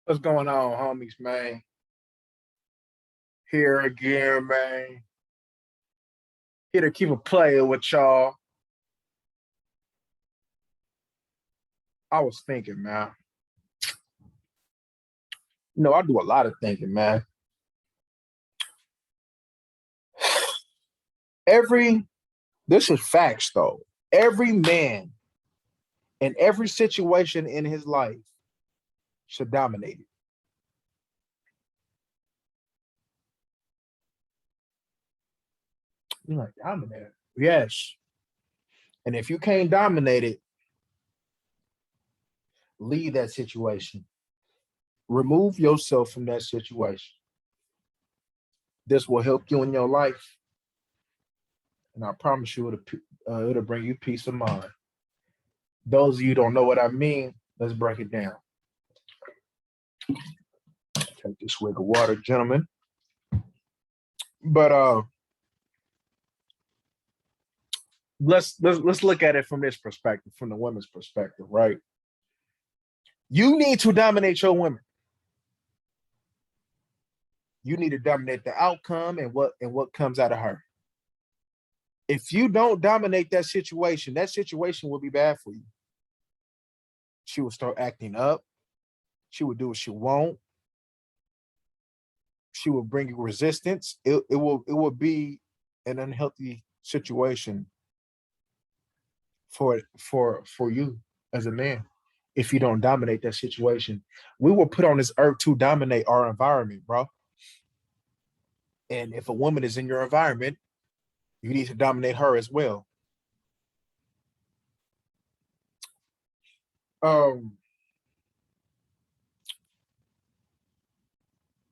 What's going on, homies, man? Here again, man. Here to keep a player with y'all. I was thinking, man. I do a lot of thinking, man. Every, this is facts, though. Every man in every situation in his life should dominate it. You're like, dominate it? Yes. And if you can't dominate it, leave that situation. Remove yourself from that situation. This will help you in your life. And I promise you, it'll bring you peace of mind. Those of you who don't know what I mean, let's break it down. Take this swig of water, gentlemen. But let's look at it from this perspective, from the women's perspective, right? You need to dominate your women. You need to dominate the outcome and what comes out of her. If you don't dominate that situation will be bad for you. She will start acting up. She will do what she won't. She will bring you resistance. It will be an unhealthy situation for you as a man if you don't dominate that situation. We were put on this earth to dominate our environment, bro. And if a woman is in your environment, you need to dominate her as well. Um,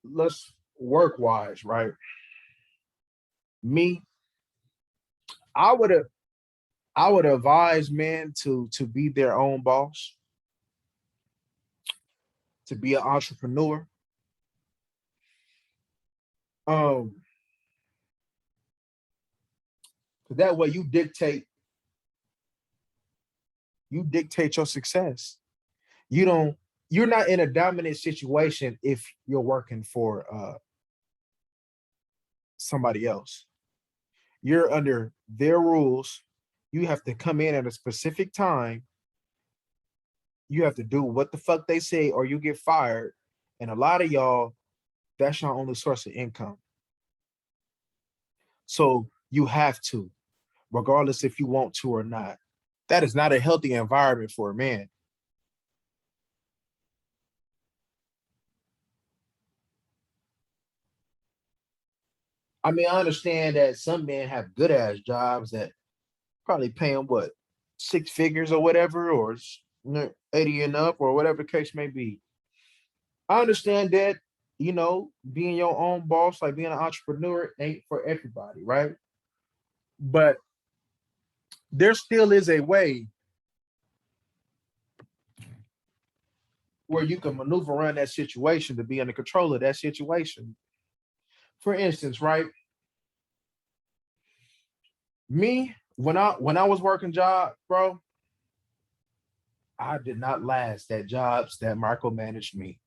let's work wise, right? Me, I would have I would advise men to be their own boss, to be an entrepreneur. Um, that way you dictate your success. You don't you're not in a dominant situation if you're working for somebody else. You're under their rules. You have to come in at a specific time. You have to do what the fuck they say or you get fired. And a lot of y'all, that's your only source of income. So you have to, regardless if you want to or not. That is not a healthy environment for a man. I mean, I understand that some men have good ass jobs that probably pay them what, six figures or whatever, or 80 and up, or whatever the case may be. I understand that, being your own boss, like being an entrepreneur, ain't for everybody, right? But there still is a way where you can maneuver around that situation to be under control of that situation. For instance, right? Me, when I was working job, bro, I did not last at jobs that micromanaged me.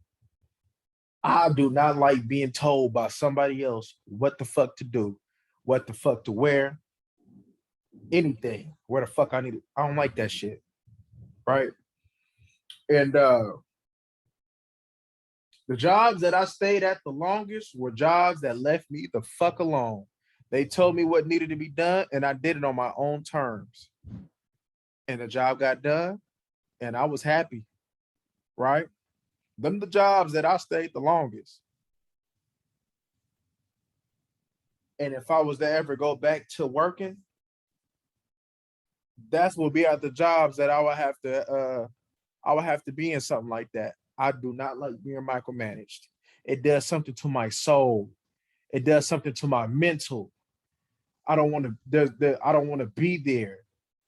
I do not like being told by somebody else what the fuck to do, what the fuck to wear, anything, where the fuck I need it. I don't like that shit. Right. And the jobs that I stayed at the longest were jobs that left me the fuck alone. They told me what needed to be done, and I did it on my own terms. And the job got done, and I was happy. Right. Them the jobs that I stayed the longest. And if I was to ever go back to working, that's will be at the jobs that I would have to be in something like that. I do not like being micromanaged. It does something to my soul. It does something to my mental. I don't want to be there.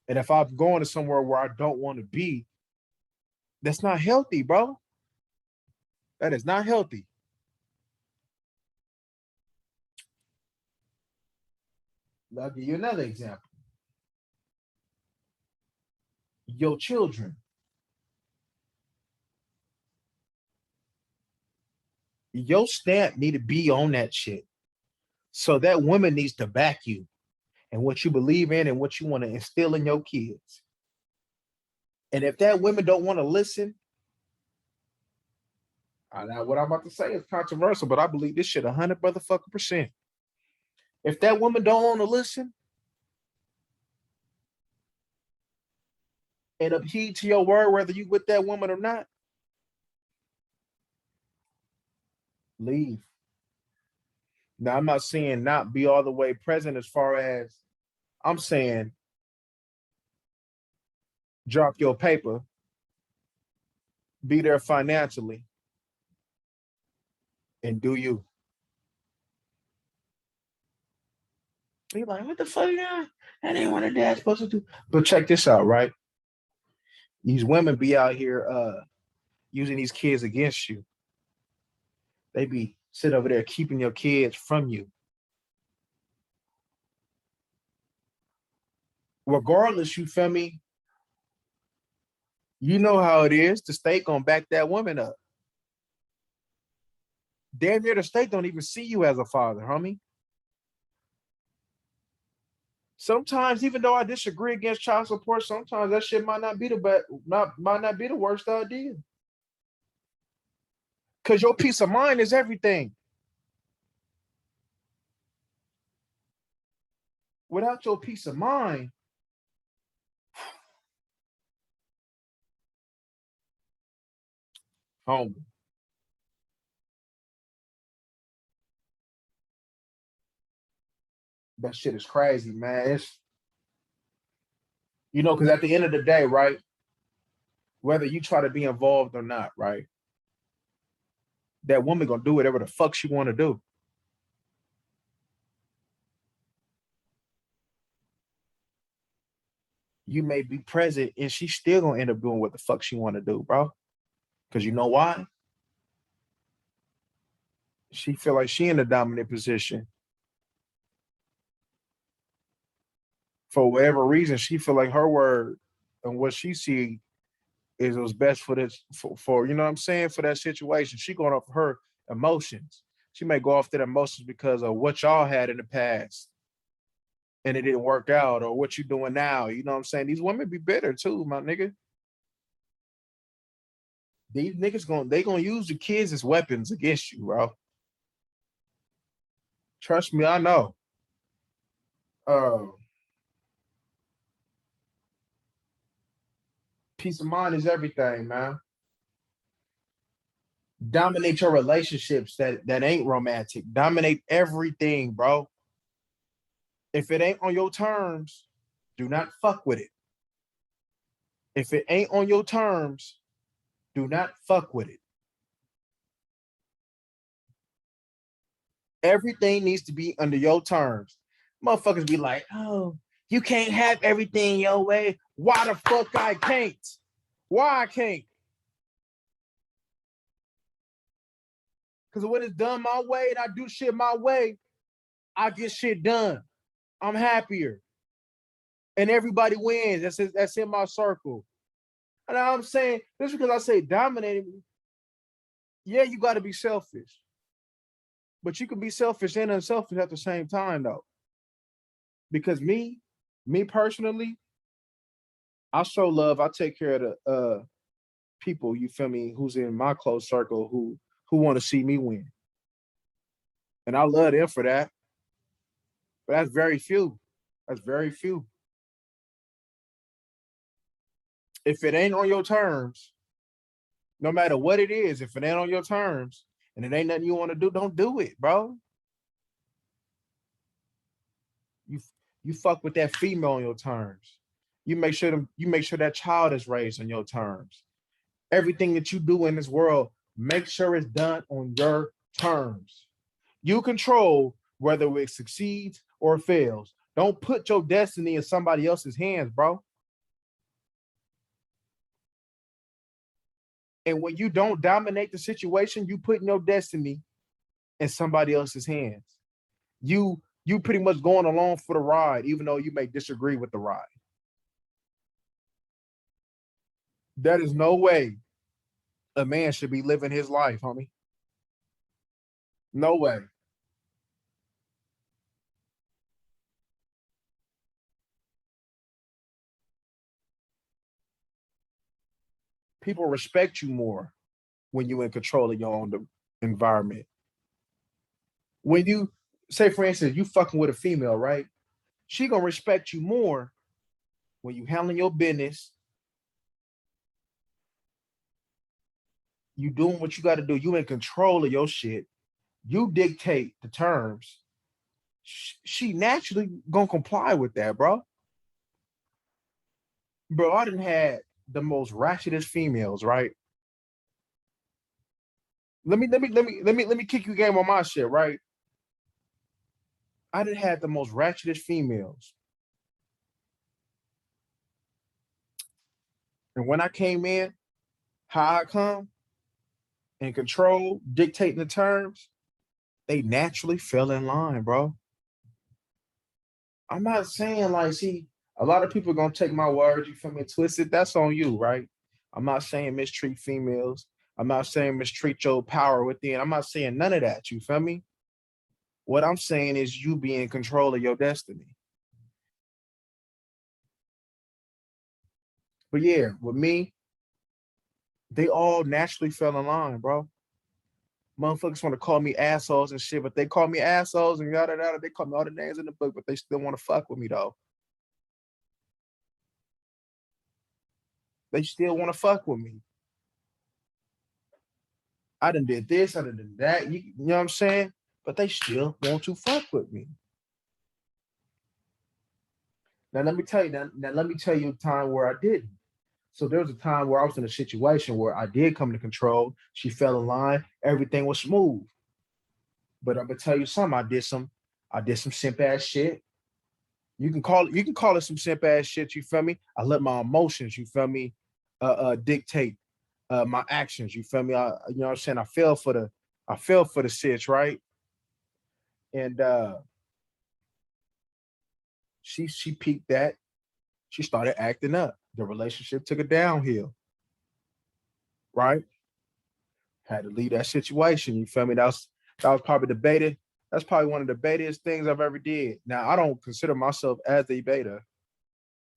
And if I'm going to somewhere where I don't want to be, that's not healthy, bro. That is not healthy. I'll give you another example. Your children. Your stamp need to be on that shit. So that woman needs to back you and what you believe in and what you want to instill in your kids. And if that women don't want to listen, now what I'm about to say is controversial, but I believe this shit 100 motherfucking %. If that woman don't want to listen and adhere to your word, whether you with that woman or not, leave. Now I'm not saying not be all the way present as far as I'm saying drop your paper, be there financially, and do you. Be like, what the fuck, yeah? That ain't what a dad's supposed to do. But check this out, right? These women be out here using these kids against you. They be sitting over there keeping your kids from you. Regardless, you feel me? You know how it is. The state gonna back that woman up. Damn near the state don't even see you as a father, homie. Sometimes, even though I disagree against child support, sometimes that shit might not be the best, might not be the worst idea. Cause your peace of mind is everything. Without your peace of mind, homie, that shit is crazy, man. It's because at the end of the day, right? Whether you try to be involved or not, right? That woman gonna do whatever the fuck she want to do. You may be present, and she still gonna end up doing what the fuck she want to do, bro. Because you know why? She feel like she in a dominant position for whatever reason. She feel like her word and what she see is what's best for this for you know what I'm saying, for that situation. She going off her emotions. She may go off that emotions because of what y'all had in the past and it didn't work out, or what you doing now. You know what I'm saying? These women be bitter too, my nigga. These niggas gonna use the kids as weapons against you, bro. Trust me, I know. Uh, Peace of mind is everything, man. Dominate your relationships that ain't romantic. Dominate everything, bro. If it ain't on your terms, do not fuck with it. If it ain't on your terms, do not fuck with it. Everything needs to be under your terms. Motherfuckers be like, oh, you can't have everything your way. Why the fuck I can't? Why I can't? Because when it's done my way and I do shit my way, I get shit done. I'm happier. And everybody wins. That's in my circle. And I'm saying, just because I say dominating, yeah, you got to be selfish. But you can be selfish and unselfish at the same time, though. Because me personally, I show love. I take care of the people, you feel me, who's in my close circle who want to see me win. And I love them for that. But that's very few. That's very few. If it ain't on your terms, no matter what it is, if it ain't on your terms and it ain't nothing you want to do, don't do it, bro. You you fuck with that female on your terms. You make sure that child is raised on your terms. Everything that you do in this world, make sure it's done on your terms. You control whether it succeeds or fails. Don't put your destiny in somebody else's hands, bro. And when you don't dominate the situation, you put your destiny in somebody else's hands. You pretty much going along for the ride, even though you may disagree with the ride. That is no way a man should be living his life, homie. No way. People respect you more when you're in control of your own environment. When you say, for instance, you fucking with a female, right? She gonna respect you more when you handling your business, you doing what you got to do, you in control of your shit, you dictate the terms. She naturally gonna comply with that, bro. Bro, I done had the most ratchetest females, right? Let me kick you game on my shit, right? I done had the most ratchetest females. And when I came in, how I come and control, dictating the terms, they naturally fell in line, bro. I'm not saying like, see, a lot of people gonna take my words, you feel me, twist it. That's on you, right? I'm not saying mistreat females. I'm not saying mistreat your power within. I'm not saying none of that. You feel me? What I'm saying is you be in control of your destiny. But yeah, with me, they all naturally fell in line, bro. Motherfuckers want to call me assholes and shit, but they call me assholes and yada yada. They call me all the names in the book, but they still want to fuck with me though. They still want to fuck with me. I done did this, I done did that. You know what I'm saying? But they still want to fuck with me. Now let me tell you. Now let me tell you a time where I didn't. So there was a time where I was in a situation where I did come to control. She fell in line. Everything was smooth. But I'm gonna tell you something. I did some simp ass shit. You can call it some simp ass shit. You feel me? I let my emotions. You feel me? Dictate my actions. You feel me? You know what I'm saying? I fell for the sitch, right? And she peaked that. She started acting up. The relationship took a downhill, right? Had to leave that situation. You feel me? That was probably the beta. That's probably one of the betaest things I've ever did. Now I don't consider myself as a beta,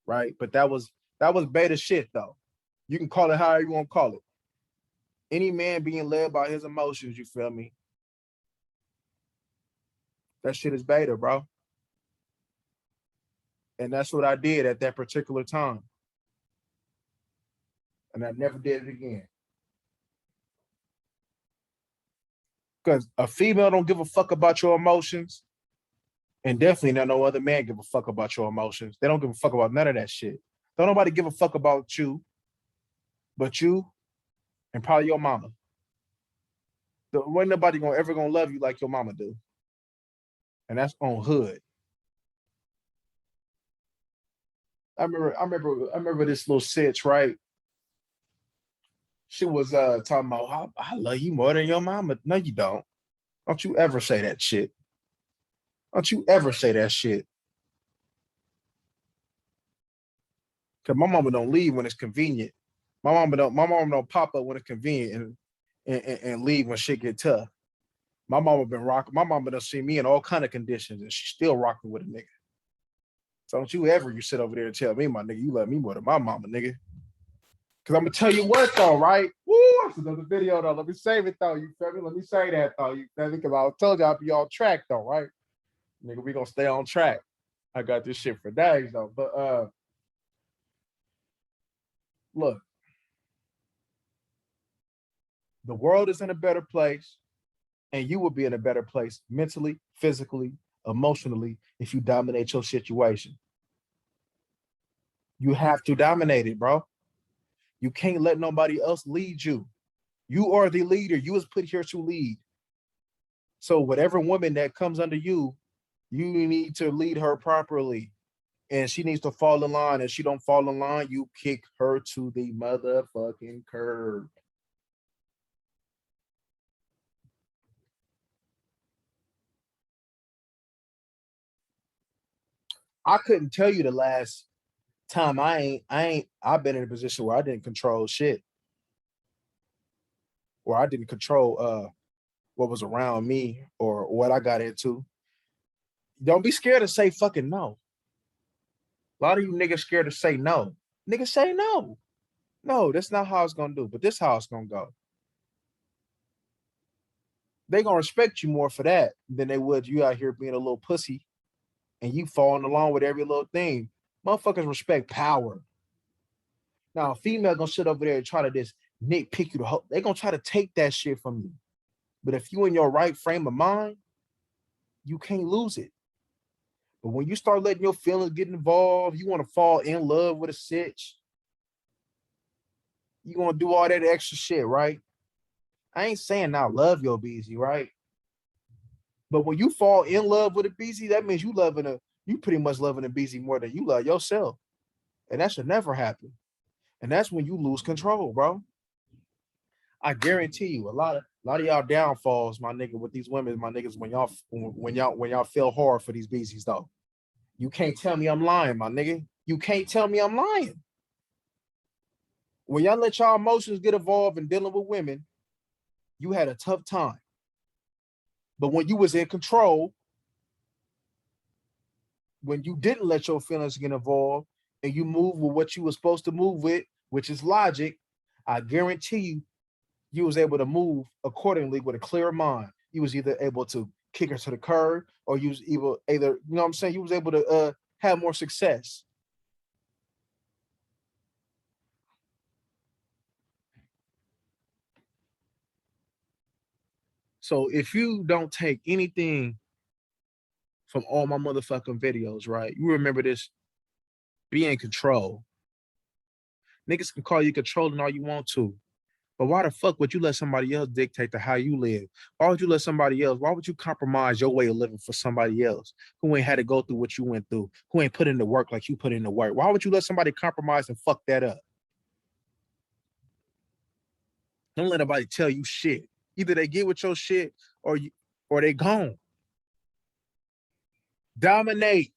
right? But that was beta shit though. You can call it however you want to call it. Any man being led by his emotions, you feel me? That shit is beta, bro. And that's what I did at that particular time. And I never did it again. Because a female don't give a fuck about your emotions. And definitely not no other man give a fuck about your emotions. They don't give a fuck about none of that shit. Don't nobody give a fuck about you but you and probably your mama. When nobody gonna ever gonna love you like your mama do. And that's on hood. I remember this little sitch, right? She was talking about I love you more than your mama. No, you don't. Don't you ever say that shit. Don't you ever say that shit. Cause my mama don't leave when it's convenient. My mama don't pop up when it's convenient and leave when shit get tough. My mama been rocking. My mama done seen me in all kind of conditions, and she's still rocking with a nigga. So don't you ever you sit over there and tell me, my nigga, you love me more than my mama, nigga. Cause I'm gonna tell you what though, right? Woo, that's another video though. Let me save it though. You feel me? Let me say that though. You feel me? Cause I told you I'll be on track though, right? Nigga, we gonna stay on track. I got this shit for days though. But look, the world is in a better place, and you will be in a better place mentally, physically, emotionally if you dominate your situation. You have to dominate it, bro. You can't let nobody else lead you. You are the leader. You was put here to lead. So whatever woman that comes under you, you need to lead her properly. And she needs to fall in line. If she don't fall in line, you kick her to the motherfucking curb. I couldn't tell you the last time I've been in a position where I didn't control shit. Where I didn't control what was around me or what I got into. Don't be scared to say fucking no. A lot of you niggas scared to say no. Niggas say no. No, that's not how it's gonna do, but this how it's gonna go. They gonna respect you more for that than they would you out here being a little pussy and you following along with every little thing. Motherfuckers respect power. Now, a female gonna sit over there and try to just nitpick you the whole. They gonna try to take that shit from you. But if you in your right frame of mind, you can't lose it. But when you start letting your feelings get involved, you want to fall in love with a sitch. You gonna do all that extra shit, right? I ain't saying now love your BZ, right? But when you fall in love with a BZ, that means you pretty much loving a BZ more than you love yourself. And that should never happen. And that's when you lose control, bro. I guarantee you, a lot of y'all downfalls, my nigga, with these women, my niggas, when y'all feel hard for these BZs though. You can't tell me I'm lying, my nigga. You can't tell me I'm lying. When y'all let y'all emotions get involved in dealing with women, you had a tough time. But when you was in control, when you didn't let your feelings get involved and you move with what you were supposed to move with, which is logic, I guarantee you was able to move accordingly with a clear mind. You was either able to kick her to the curb or you was either you know what I'm saying, you was able to have more success. So if you don't take anything from all my motherfucking videos, right? You remember this: be in control. Niggas can call you controlling all you want to, but why the fuck would you let somebody else dictate to how you live? Why would you let somebody else? Why would you compromise your way of living for somebody else who ain't had to go through what you went through, who ain't put in the work like you put in the work? Why would you let somebody compromise and fuck that up? Don't let nobody tell you shit. Either they get with your shit or they gone. Dominate.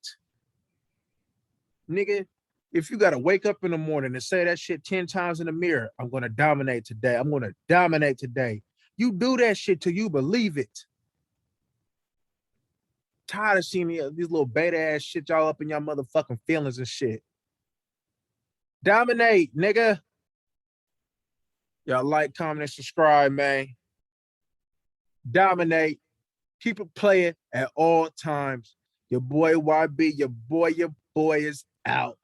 Nigga, if you gotta wake up in the morning and say that shit 10 times in the mirror, I'm gonna dominate today. I'm gonna dominate today. You do that shit till you believe it. Tired of seeing these little beta ass shit y'all up in y'all motherfucking feelings and shit. Dominate, nigga. Y'all like, comment, and subscribe, man. Dominate. Keep it playing at all times. Your boy YB, your boy is out.